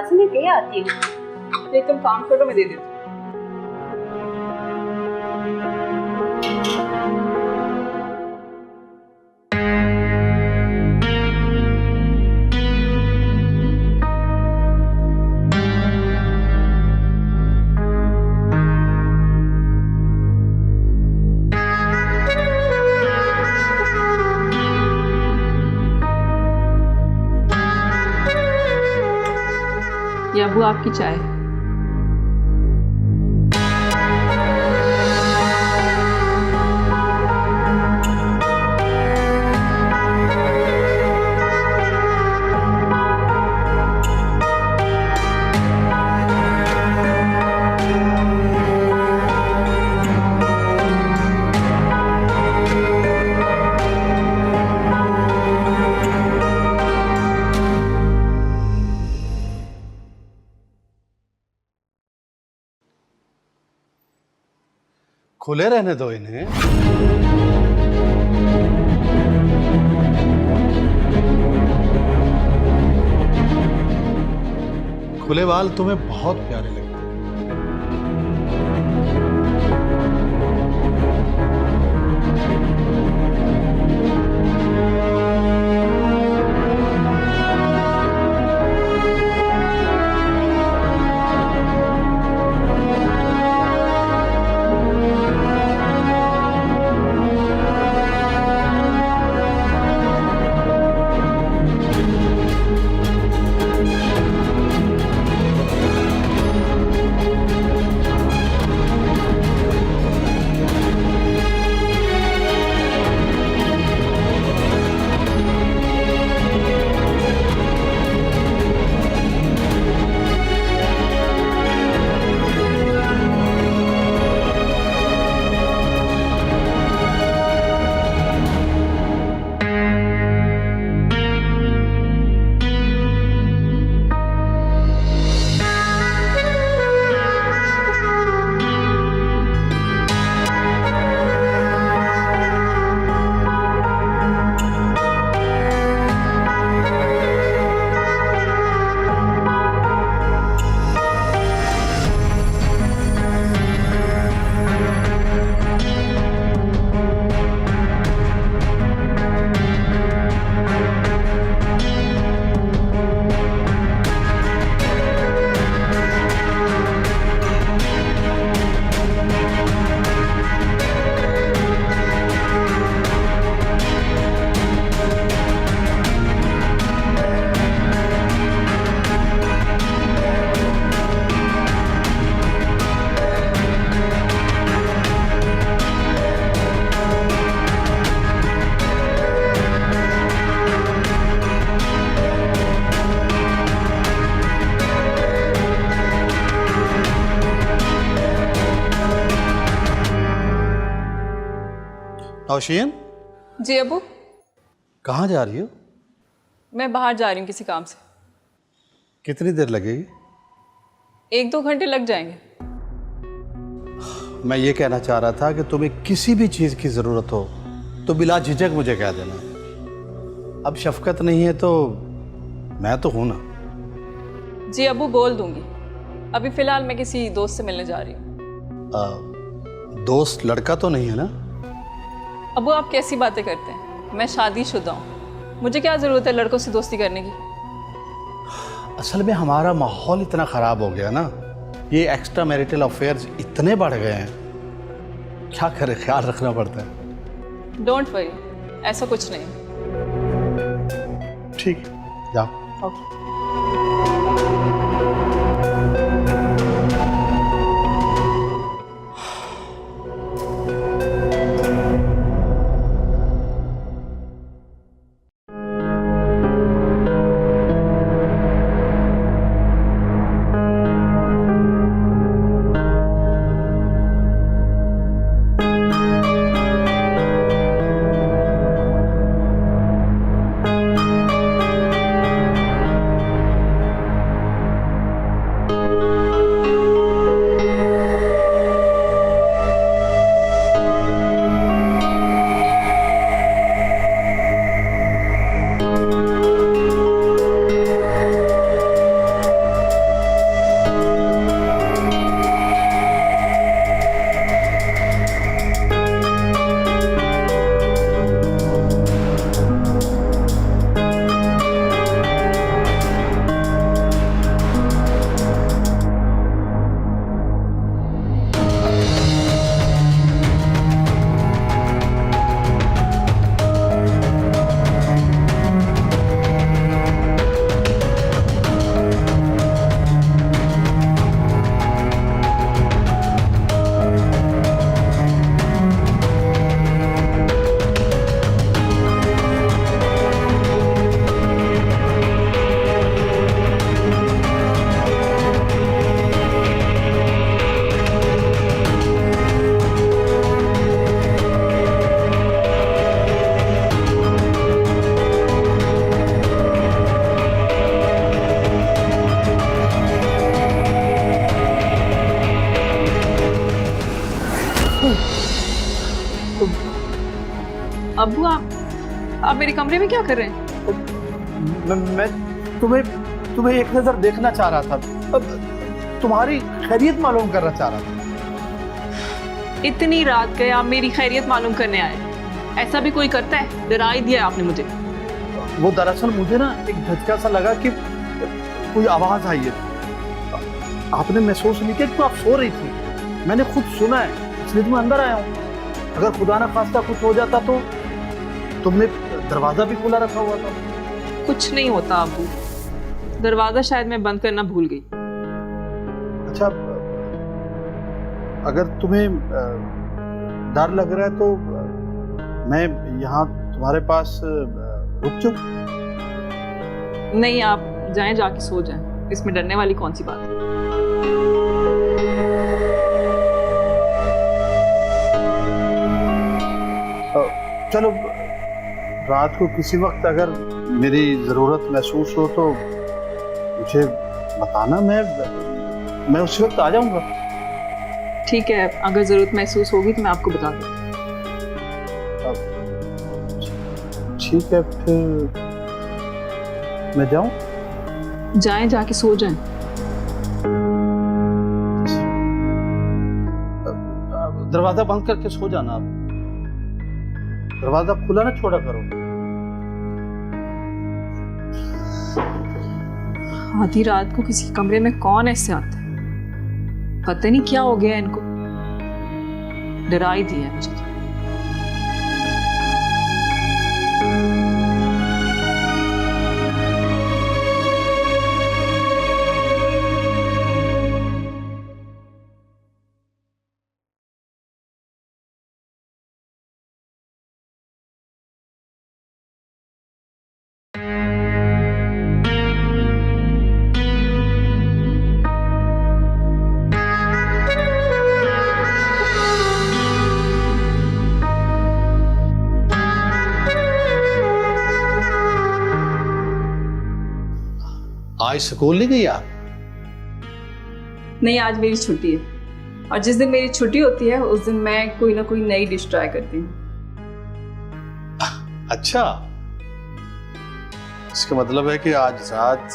दरवाजे में ले आती हूँ। नहीं तुम काम करो, मैं दे देती हूँ। ये अबू आपकी चाय। खुले रहने दो इन्हें। खुले बाल तुम्हें बहुत प्यारे लगते हैं। नौशीन, जी अबू। कहाँ जा रही हो? मैं बाहर जा रही हूँ किसी काम से। कितनी देर लगेगी? 1-2 घंटे लग जाएंगे। मैं ये कहना चाह रहा था कि तुम्हें किसी भी चीज़ की ज़रूरत हो तो बिला झिझक मुझे कह देना। अब शफकत नहीं है तो मैं तो हूं ना। जी अबू, बोल दूंगी। अभी फ़िलहाल मैं किसी दोस्त से मिलने जा रही हूँ। दोस्त लड़का तो नहीं है ना? अबू आप कैसी बातें करते हैं? मैं शादीशुदा हूँ, मुझे क्या ज़रूरत है लड़कों से दोस्ती करने की? असल में हमारा माहौल इतना ख़राब हो गया ना, ये एक्स्ट्रा मैरिटल अफेयर्स इतने बढ़ गए हैं, क्या करें, ख्याल रखना पड़ता है। डोंट वरी, ऐसा कुछ नहीं। ठीक है, जाओ। ओके। अब्बू आप मेरे कमरे में क्या कर रहे हैं? मैं तुम्हें एक नजर देखना चाह रहा था, तुम्हारी खैरियत मालूम करना चाह रहा था। इतनी रात गए आप मेरी खैरियत मालूम करने आए? ऐसा भी कोई करता है? डरा ही दिया आपने मुझे। वो दरअसल मुझे ना एक झटका सा लगा कि कोई आवाज आई है। आपने महसूस नहीं किया कि आप सो रही थी? मैंने खुद सुना है, इसलिए मैं अंदर आया हूँ। अगर खुदा ना खास्ता कुछ हो जाता तो तुमने दरवाजा भी खुला रखा हुआ था। कुछ नहीं होता अब्बू, दरवाजा शायद मैं बंद करना भूल गई। अच्छा, अगर तुम्हें डर लग रहा है तो मैं यहाँ तुम्हारे पास रुक जाऊं? नहीं, आप जाएं, जाके सो जाएं, इसमें डरने वाली कौन सी बात है? चलो, रात को किसी वक्त अगर मेरी जरूरत महसूस हो तो मुझे बताना, मैं उस वक्त आ जाऊंगा। ठीक है, अगर जरूरत महसूस होगी तो मैं आपको बता दूंगी। ठीक है, फिर मैं जाऊं? जाएं, जाके सो जाएं। दरवाजा बंद करके सो जाना। आप दरवाजा खुला ना छोड़ा करो। आधी रात को किसी कमरे में कौन ऐसे आता है? पता नहीं क्या हो गया इनको, डरा ही दिया मुझे तो। आज स्कूल नहीं गई आप? नहीं, आज मेरी छुट्टी है, और जिस दिन मेरी छुट्टी होती है उस दिन मैं कोई ना कोई नई डिश ट्राई करती हूँ। अच्छा, इसका मतलब है कि आज रात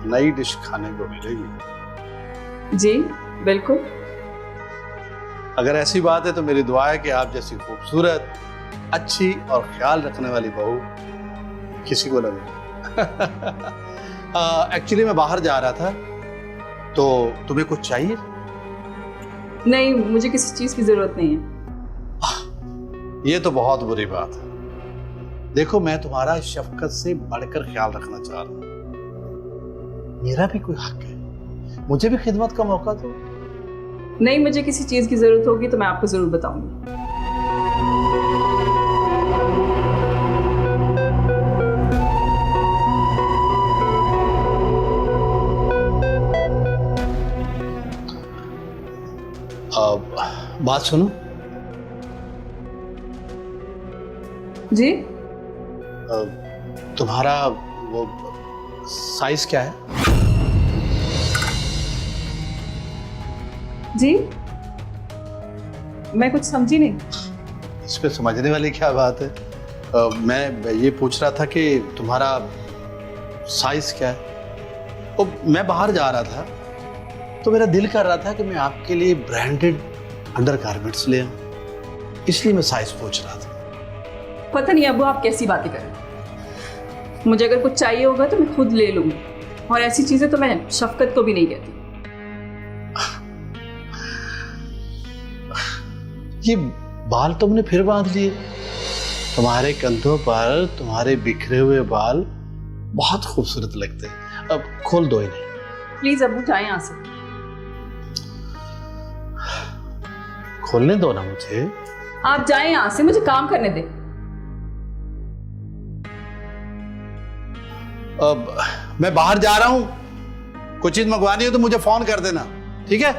नई डिश खाने को मिलेगी। जी बिल्कुल। अगर ऐसी बात है तो मेरी दुआ है कि आप जैसी खूबसूरत, अच्छी और ख्याल रखने वाली बहू किसी को न मिले। एक्चुअली मैं बाहर जा रहा था, तो तुम्हें कुछ चाहिए? नहीं, मुझे किसी चीज की जरूरत नहीं है। ये तो बहुत बुरी बात है। देखो, मैं तुम्हारा शफकत से बढ़कर ख्याल रखना चाह रहा हूं। मेरा भी कोई हक है, मुझे भी खिदमत का मौका दो। नहीं, मुझे किसी चीज की जरूरत होगी तो मैं आपको जरूर बताऊंगी। बात सुनो जी। तुम्हारा वो साइज क्या है? जी, मैं कुछ समझी नहीं। इस पे समझने वाली क्या बात है? मैं ये पूछ रहा था कि तुम्हारा साइज क्या है। मैं बाहर जा रहा था तो मेरा दिल कर रहा था कि मैं आपके लिए ब्रांडेड अंडरगारमेंट्स ले आऊं, इसलिए मैं साइज पूछ रहा था। पता नहीं अब्बू, आप कैसी बातें कर रहे हैं। मुझे अगर कुछ चाहिए होगा तो मैं खुद ले लूंगी, और ऐसी चीजें तो मैं शफकत को भी नहीं कहती। ये बाल तुमने फिर बांध लिए। तुम्हारे कंधों पर तुम्हारे बिखरे हुए बाल बहुत खूबसूरत लगते हैं। अब खोल दो इन्हें। प्लीज अब्बू, जाए यहाँ से। खोलने दो ना मुझे। आप जाएं यहाँ से, मुझे काम करने दें। अब मैं बाहर जा रहा हूं, कुछ चीज मंगवानी हो तो मुझे फोन कर देना, ठीक है?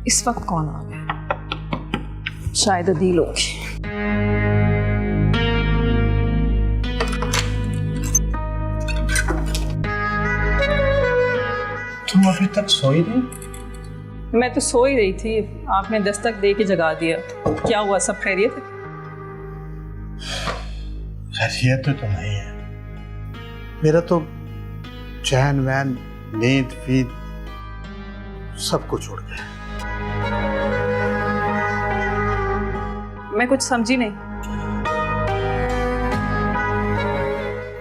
इस वक्त कौन आ गया? शायद अदील होगी। तुम अभी तक सोई नहीं? मैं तो सो ही रही थी, आपने दस्तक दे के जगा दिया। क्या हुआ, सब खैरियत है? खैरियत तो नहीं है। मेरा तो चैन वैन नींद वींद सब कुछ उड़ गया। मैं कुछ समझी नहीं।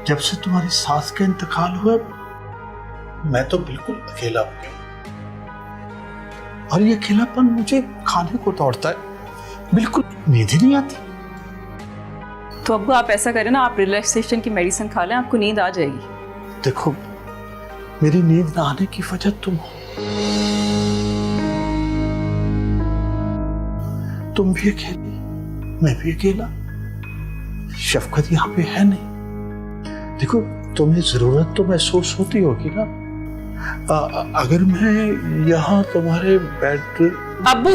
जब से तुम्हारी सास का इंतकाल हुआ मैं तो बिल्कुल अकेला हो गया, और ये अकेलापन मुझे खाने को दौड़ता है, बिल्कुल नींद ही नहीं आती। तो अब्बू आप ऐसा करें ना, आप रिलैक्सेशन की मेडिसिन खा लें, आपको नींद आ जाएगी। देखो, मेरी नींद ना आने की वजह तुम हो। तुम भी अकेली, मैं भी अकेला, शफकत यहाँ पे है नहीं। देखो, तुम्हें जरूरत तो महसूस होती होगी ना। अगर मैं यहाँ तुम्हारे बेड। अब्बू,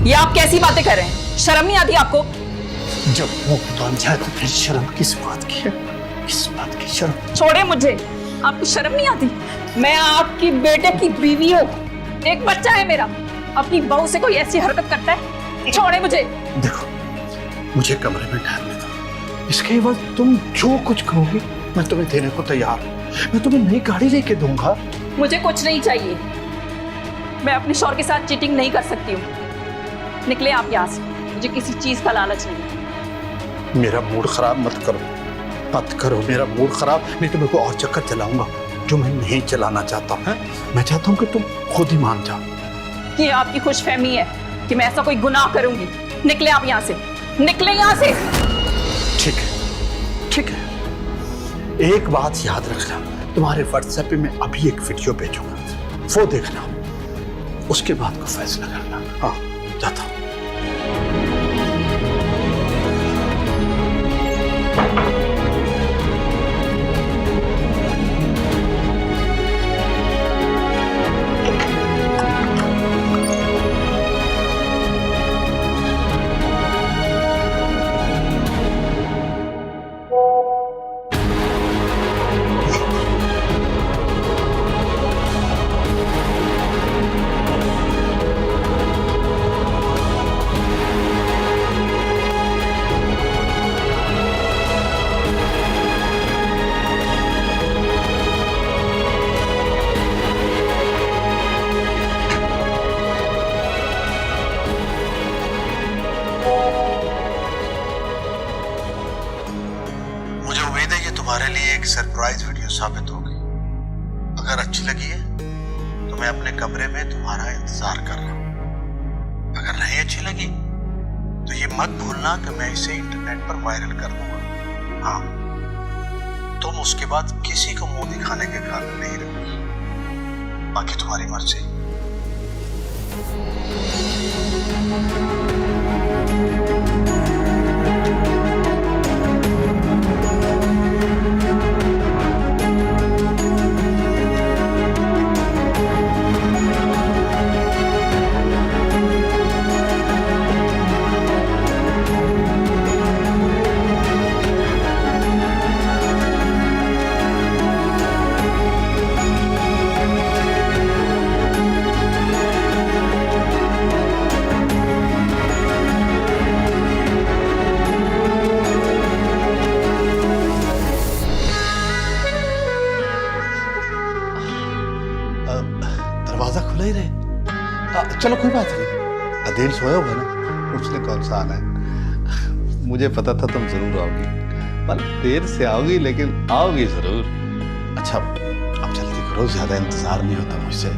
ये आप कैसी बातें कर रहे हैं? शर्म नहीं आती आपको? जब मुंह बन जाए तो फिर शर्म किस बात की है? किस बात की शर्म? छोड़े मुझे, आपको शर्म नहीं आती? मैं आपकी बेटे की बीवी हूँ, एक बच्चा है मेरा। अपनी बहू से कोई ऐसी हरकत करता है? छोड़े मुझे। देखो, मुझे कमरे में ठहरने दो। इसके बाद तुम जो कुछ कहोगे मैं तुम्हें देने को तैयार हूँ। मैं तुम्हें नई गाड़ी लेके दूंगा। मुझे कुछ नहीं चाहिए। मैं अपने शौहर के साथ चीटिंग नहीं कर सकती हूँ। निकले आप यहाँ से, मुझे किसी चीज का लालच नहीं। मेरा मूड खराब मत करो, मत करो मेरा मूड खराब, नहीं तो मैं कोई और चक्कर चलाऊंगा जो मैं नहीं चलाना चाहता हूँ। मैं चाहता हूँ कि तुम खुद ही मान जाओ। ये आपकी खुशफहमी है कि मैं ऐसा कोई गुनाह करूंगी। निकले आप यहाँ से, निकले यहाँ से। ठीक है, ठीक है। एक बात याद रखना, तुम्हारे व्हाट्सएप पे मैं अभी एक वीडियो भेजूंगा, वो देखना, उसके बाद को फैसला करना। हाँ, जाता हूँ। तुम्हारे लिए एक सरप्राइज वीडियो साबित होगी। अगर अच्छी लगी है तो मैं अपने कमरे में तुम्हारा इंतजार कर रहा हूँ। अगर नहीं अच्छी लगी तो ये मत भूलना कि मैं इसे इंटरनेट पर वायरल कर दूंगा। हाँ, तुम उसके बाद किसी को मुंह दिखाने के काबिल नहीं रहोगी। बाकी तुम्हारी मर्जी। दरवाजा खुला ही रहे। चलो कोई बात नहीं, अदील सोया होगा ना, उसने कौन सा आना है। मुझे पता था तुम जरूर आओगी, पर देर से आओगी लेकिन आओगी जरूर। अच्छा, अब जल्दी करो, ज्यादा इंतजार नहीं होता मुझसे।